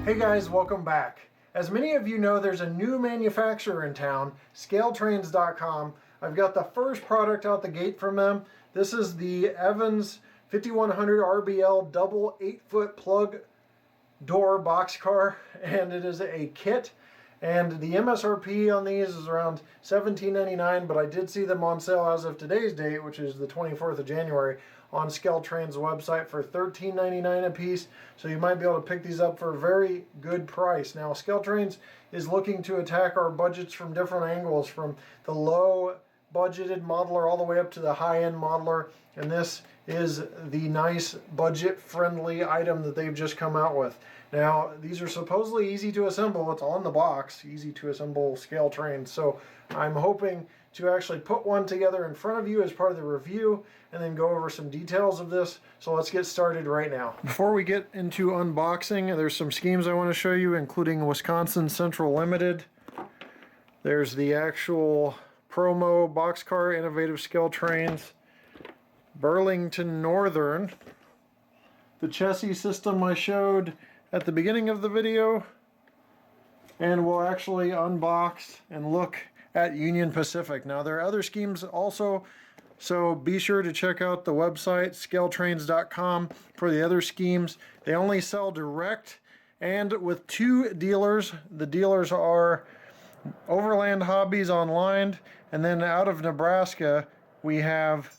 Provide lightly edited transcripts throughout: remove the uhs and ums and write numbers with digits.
Hey guys, welcome back. As many of you know, there's a new manufacturer in town, scaletrains.com. I've got the first product out the gate from them. This is the Evans 5100 RBL double 8-foot plug door boxcar, and it is a kit. And the MSRP on these is around $17.99, but I did see them on sale as of today's date, which is the 24th of January, on Scaletrain's website for $13.99 a piece. So you might be able to pick these up for a very good price. Now, Scaletrains is looking to attack our budgets from different angles, from the low budgeted modeler all the way up to the high-end modeler, and this is the nice budget-friendly item that they've just come out with. Now, these are supposedly easy to assemble. It's on the box, easy to assemble Scaletrains. So I'm hoping to actually put one together in front of you as part of the review and then go over some details of this. So let's get started right now. Before we get into unboxing, there's some schemes I want to show you, including Wisconsin Central Limited. There's the actual promo Boxcar Innovative Scaletrains, Burlington Northern, the chassis system I showed at the beginning of the video, and we'll actually unbox and look at Union Pacific. Now, there are other schemes also, so be sure to check out the website scaletrains.com for the other schemes. They only sell direct and with two dealers. The dealers are Overland Hobbies online, and then out of Nebraska we have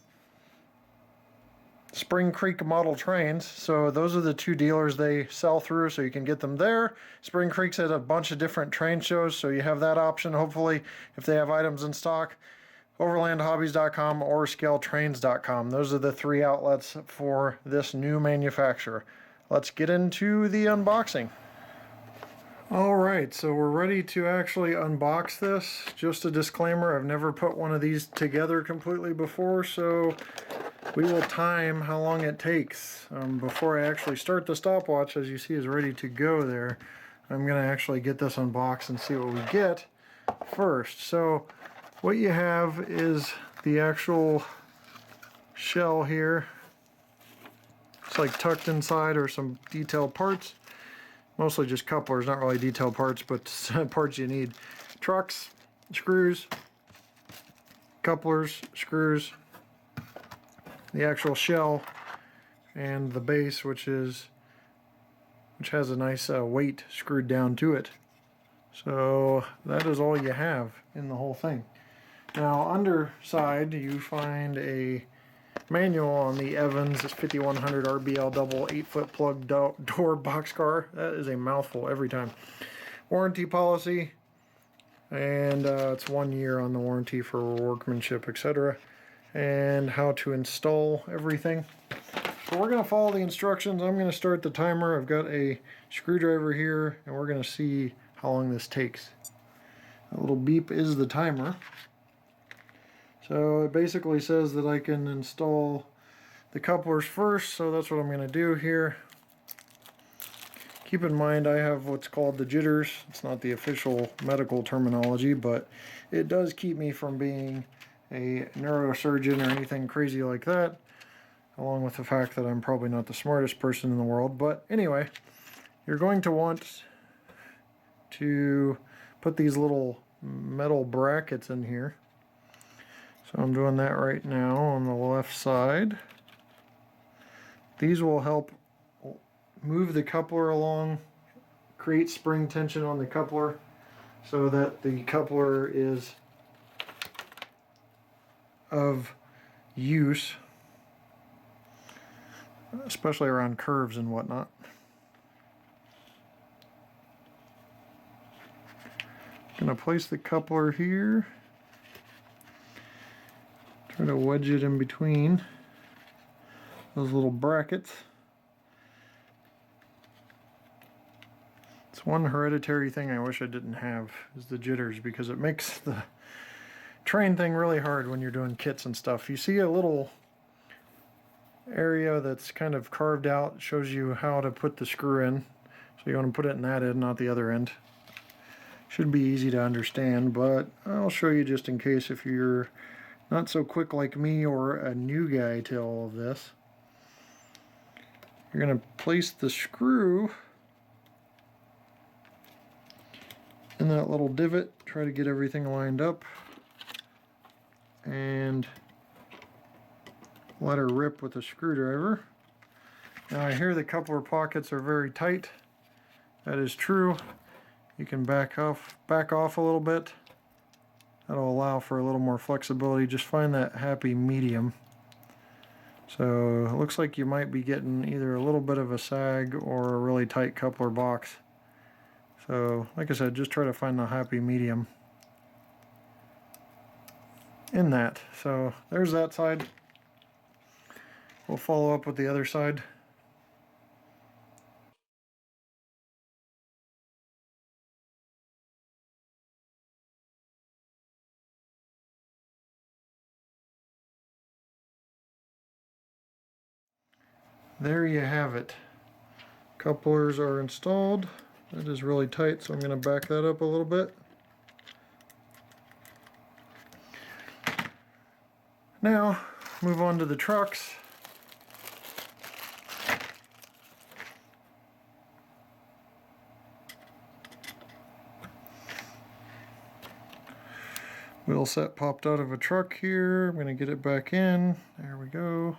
Spring Creek Model Trains. So those are the two dealers they sell through, so you can get them there. Spring Creek's at a bunch of different train shows, so you have that option, hopefully, if they have items in stock. Overlandhobbies.com or scaletrains.com. Those are the three outlets for this new manufacturer. Let's get into the unboxing. Alright, so we're ready to actually unbox this. Just a disclaimer, I've never put one of these together completely before, so we will time how long it takes. Before I actually start, the stopwatch, as you see, is ready to go there. I'm going to actually get this unboxed and see what we get first. So what you have is the actual shell here. It's like tucked inside are some detailed parts. Mostly just couplers, not really detailed parts, but parts you need. Trucks, screws, couplers, screws, the actual shell, and the base, which has a nice weight screwed down to it. So that is all you have in the whole thing. Now, underside you find a manual on the Evans 5100 RBL double 8-foot plug door boxcar. That is a mouthful every time. Warranty policy, and it's 1 year on the warranty for workmanship, etc. And how to install everything. So we're going to follow the instructions. I'm going to start the timer. I've got a screwdriver here, and we're going to see how long this takes. A little beep is the timer. So it basically says that I can install the couplers first, so that's what I'm going to do here. Keep in mind I have what's called the jitters. It's not the official medical terminology, but it does keep me from being a neurosurgeon or anything crazy like that, along with the fact that I'm probably not the smartest person in the world. But anyway, you're going to want to put these little metal brackets in here. So I'm doing that right now on the left side. These will help move the coupler along, create spring tension on the coupler so that the coupler is of use, especially around curves and whatnot. I'm going to place the coupler here. Try to wedge it in between those little brackets. It's one hereditary thing I wish I didn't have, is the jitters, because it makes the train thing really hard when you're doing kits and stuff. You see a little area that's kind of carved out. It shows you how to put the screw in. So you want to put it in that end, not the other end. Should be easy to understand, but I'll show you just in case if you're not so quick like me or a new guy to all of this. You're going to place the screw in that little divot, try to get everything lined up, and let her rip with a screwdriver. Now I hear the coupler pockets are very tight. That is true. You can back off a little bit. That'll allow for a little more flexibility. Just find that happy medium. So it looks like you might be getting either a little bit of a sag or a really tight coupler box. So like I said, just try to find the happy medium in that. So there's that side. We'll follow up with the other side. There you have it. Couplers are installed. That is really tight, so I'm going to back that up a little bit. Now, move on to the trucks. Wheel set popped out of a truck here. I'm going to get it back in. There we go.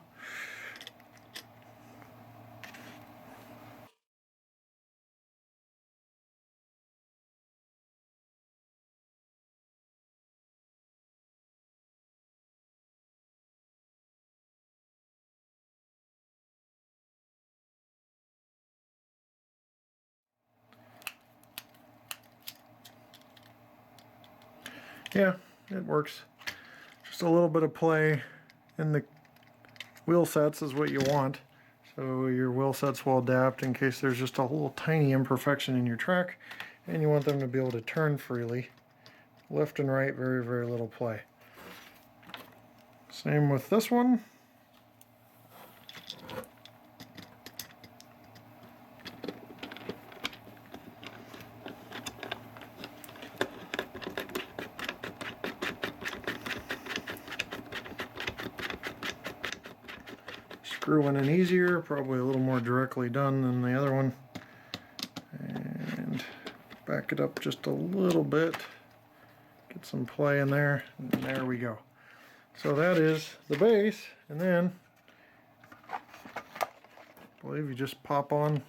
Yeah, it works. Just a little bit of play in the wheel sets is what you want. So your wheel sets will adapt in case there's just a little tiny imperfection in your track and you want them to be able to turn freely. Left and right, very, very little play. Same with this one. Screwing in easier, probably a little more directly done than the other one. And back it up just a little bit. Get some play in there, and there we go. So that is the base, and then I believe you just pop on.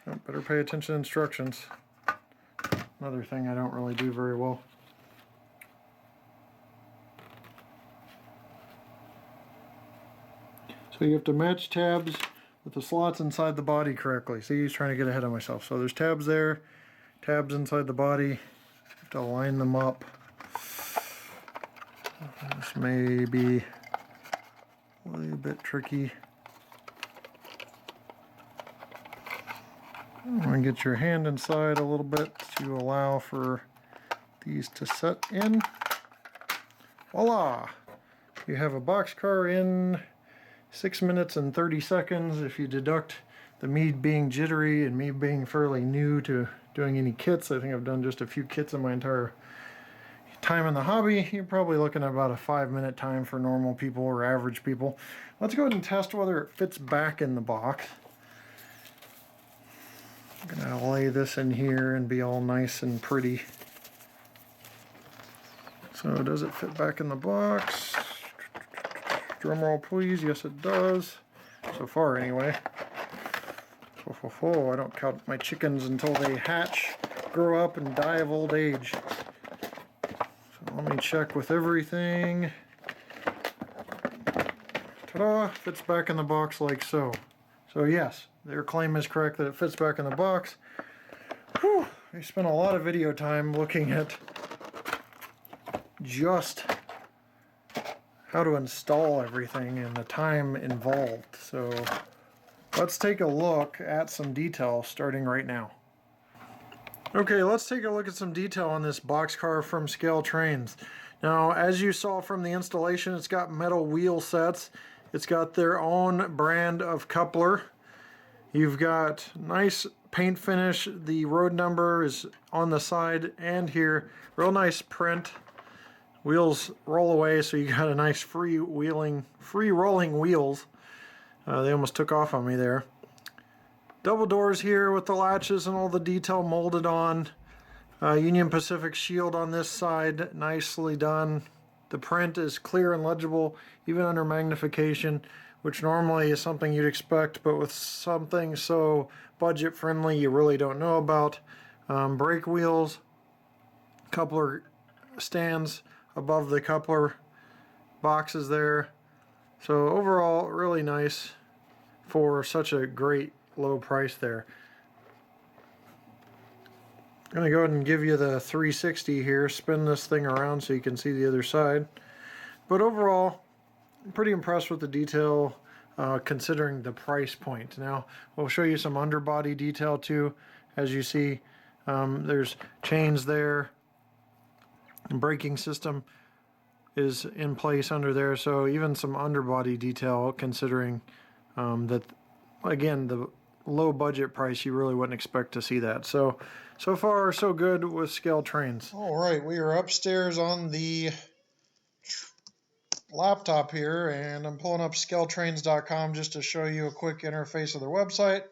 Oh, better pay attention to instructions. Another thing I don't really do very well. So you have to match tabs with the slots inside the body correctly. See, he's trying to get ahead of myself. So there's tabs there, tabs inside the body. You have to line them up. This may be a little bit tricky. You want to get your hand inside a little bit to allow for these to set in. Voila! You have a Boxcar in 6 minutes and 30 seconds. If you deduct me being jittery and me being fairly new to doing any kits, I think I've done just a few kits in my entire time in the hobby, you're probably looking at about a 5-minute time for normal people or average people. Let's go ahead and test whether it fits back in the box. I'm gonna lay this in here and be all nice and pretty. So does it fit back in the box? Drum roll please. Yes it does. So far anyway. I don't count my chickens until they hatch, grow up, and die of old age. So let me check with everything. Ta-da! Fits back in the box like so. So yes, their claim is correct that it fits back in the box. Whew! I spent a lot of video time looking at just how to install everything and the time involved. So let's take a look at some detail starting right now. Okay, let's take a look at some detail on this Boxcar from Scale Trains. Now, as you saw from the installation, it's got metal wheel sets. It's got their own brand of coupler. You've got nice paint finish. The road number is on the side and here. Real nice print. Wheels roll away, so you got a nice free rolling wheels. They almost took off on me there. Double doors here with the latches and all the detail molded on. Union Pacific shield on this side, nicely done. The print is clear and legible, even under magnification, which normally is something you'd expect, but with something so budget friendly you really don't know about. Brake wheels, coupler stands above the coupler boxes there. So overall, really nice for such a great low price there. I'm going to go ahead and give you the 360 here, spin this thing around so you can see the other side. But overall, I'm pretty impressed with the detail considering the price point. Now, we'll show you some underbody detail too. As you see, there's chains there. The braking system is in place under there, so even some underbody detail considering that, again, the low budget price, you really wouldn't expect to see that. So far so good with Scale Trains. All right, we are upstairs on the laptop here, and I'm pulling up scaletrains.com just to show you a quick interface of their website.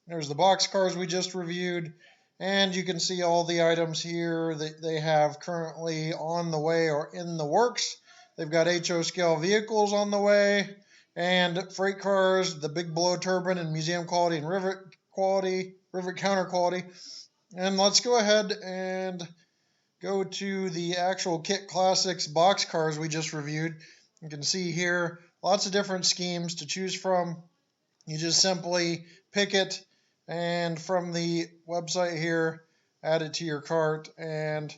There's the Boxcars we just reviewed, and you can see all the items here that they have currently on the way or in the works. They've got HO scale vehicles on the way, and freight cars, the big blow turbine and museum quality and rivet counter quality. And let's go ahead and go to the actual Kit Classics box cars we just reviewed. You can see here lots of different schemes to choose from. You just simply pick it, and from the website here, add it to your cart, and a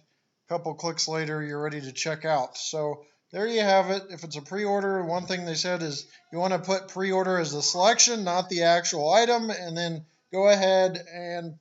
couple clicks later, you're ready to check out. So there you have it. If it's a pre-order, one thing they said is you want to put pre-order as the selection, not the actual item, and then go ahead and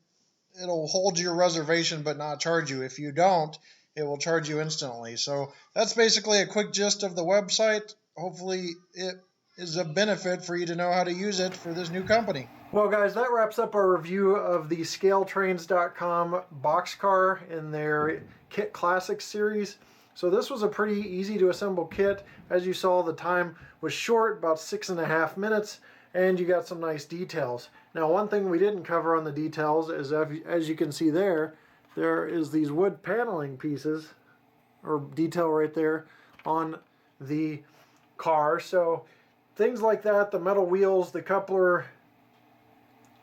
it'll hold your reservation but not charge you. If you don't, it will charge you instantly. So that's basically a quick gist of the website. Hopefully it is a benefit for you to know how to use it for this new company. Well, guys, that wraps up our review of the scaletrains.com boxcar in their Kit Classics series. So this was a pretty easy to assemble kit. As you saw, the time was short, about 6.5 minutes, and you got some nice details. Now, one thing we didn't cover on the details is, as you can see there is these wood paneling pieces, or detail right there, on the car. So things like that, the metal wheels, the coupler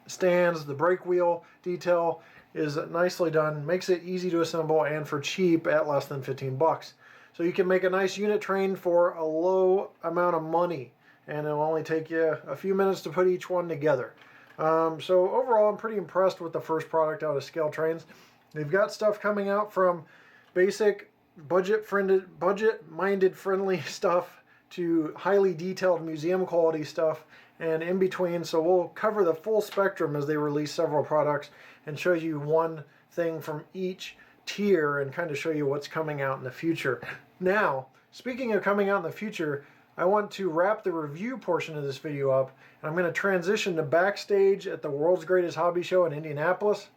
stands, the brake wheel detail is nicely done, makes it easy to assemble, and for cheap at less than 15 bucks. So you can make a nice unit train for a low amount of money, and it'll only take you a few minutes to put each one together. So overall, I'm pretty impressed with the first product out of Scale Trains. They've got stuff coming out from basic budget-minded friendly stuff to highly detailed museum quality stuff and in between. So we'll cover the full spectrum as they release several products and show you one thing from each tier and kind of show you what's coming out in the future. Now, speaking of coming out in the future, I want to wrap the review portion of this video up, and I'm going to transition to backstage at the World's Greatest Hobby Show in Indianapolis,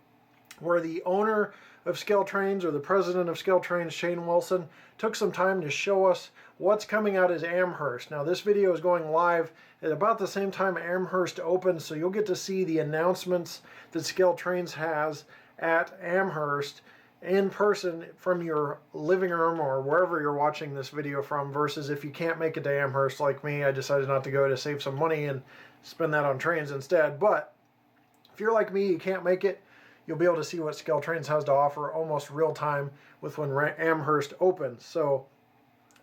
where the owner of Scale Trains, or the president of Scale Trains, Shane Wilson, took some time to show us what's coming out as Amherst. Now, this video is going live at about the same time Amherst opens, so you'll get to see the announcements that Scale Trains has at Amherst in person from your living room or wherever you're watching this video from, versus if you can't make it to Amherst like me. I decided not to go to save some money and spend that on trains instead. But if you're like me, you can't make it, you'll be able to see what Scale Trains has to offer almost real time with when Amherst opens. So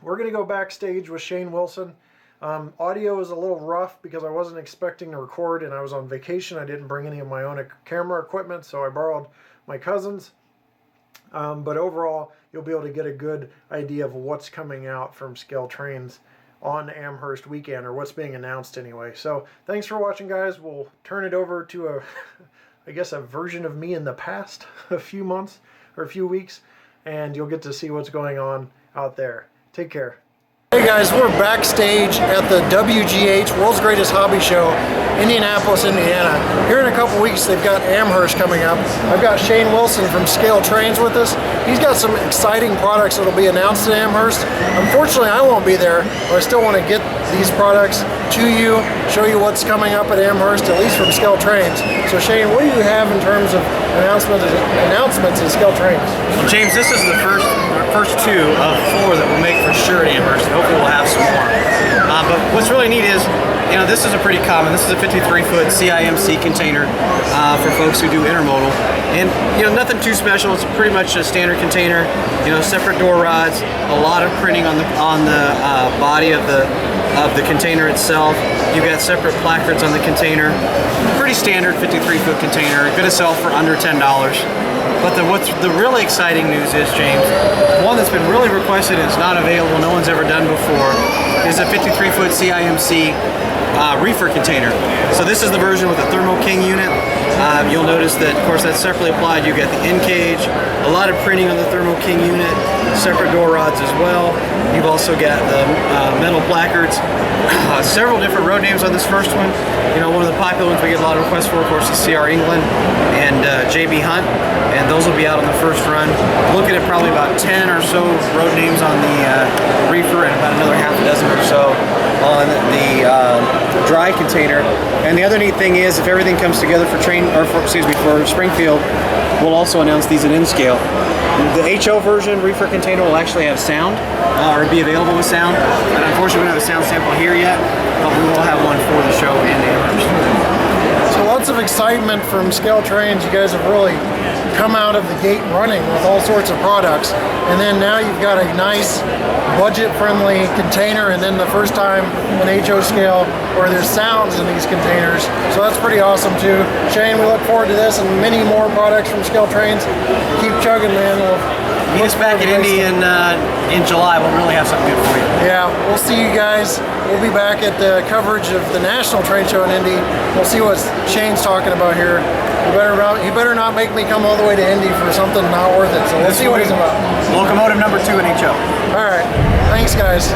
we're going to go backstage with Shane Wilson. Audio is a little rough because I wasn't expecting to record and I was on vacation. I didn't bring any of my own camera equipment, so I borrowed my cousin's. But overall, you'll be able to get a good idea of what's coming out from Scale Trains on Amherst weekend, or what's being announced anyway. So thanks for watching, guys. We'll turn it over to I guess a version of me in the past, a few months or a few weeks, and you'll get to see what's going on out there. Take care. Hey guys, we're backstage at the WGH, World's Greatest Hobby Show, Indianapolis, Indiana. Here in a couple weeks, they've got Amherst coming up. I've got Shane Wilson from Scale Trains with us. He's got some exciting products that'll be announced at Amherst. Unfortunately, I won't be there, but I still want to get these products to you, show you what's coming up at Amherst, at least from Scale Trains. So Shane, what do you have in terms of announcements at Scale Trains? Well, James, this is the first two of 4 that we'll make for sure at Amherst. Hopefully we'll have some more. But what's really neat is, you know, this is a pretty common, this is a 53-foot CIMC container for folks who do intermodal. And, you know, nothing too special. It's pretty much a standard container, you know, separate door rods, a lot of printing on the body of the container itself. You've got separate placards on the container. Pretty standard 53-foot container, gonna sell for under $10. But what's the really exciting news is, James, one that's been really requested and is not available, no one's ever done before, is a 53-foot CIMC reefer container. So this is the version with the Thermo King unit. You'll notice that, of course, that's separately applied. You've got the end cage, a lot of printing on the Thermo King unit, separate door rods as well. You've also got the metal placards, several different road names on this first one. You know, one of the popular ones we get a lot of requests for, of course, is CR England and JB Hunt, and those will be out on the first run. Looking at probably about 10 or so road names on the reefer and about another half a dozen or so on the dry container. And the other neat thing is, if everything comes together for for Springfield, we'll also announce these at N-Scale. The HO version reefer container will actually have sound, or be available with sound. And unfortunately, we don't have a sound sample here yet, but we will have one for the show in Amherst. So lots of excitement from Scale Trains. You guys have really come out of the gate running with all sorts of products, and then now you've got a nice budget-friendly container, and then the first time an HO scale where there's sounds in these containers. So that's pretty awesome too. Shane, we look forward to this and many more products from Scale Trains. Keep chugging, man. Meet us back at Indy in July. We'll really have something good for you. Yeah, we'll see you guys. We'll be back at the coverage of the National Train Show in Indy. We'll see what Shane's talking about here. You better not make me come all the way to Indy for something not worth it. So we'll see what he's about. Locomotive number 2 in HO. All right. Thanks, guys.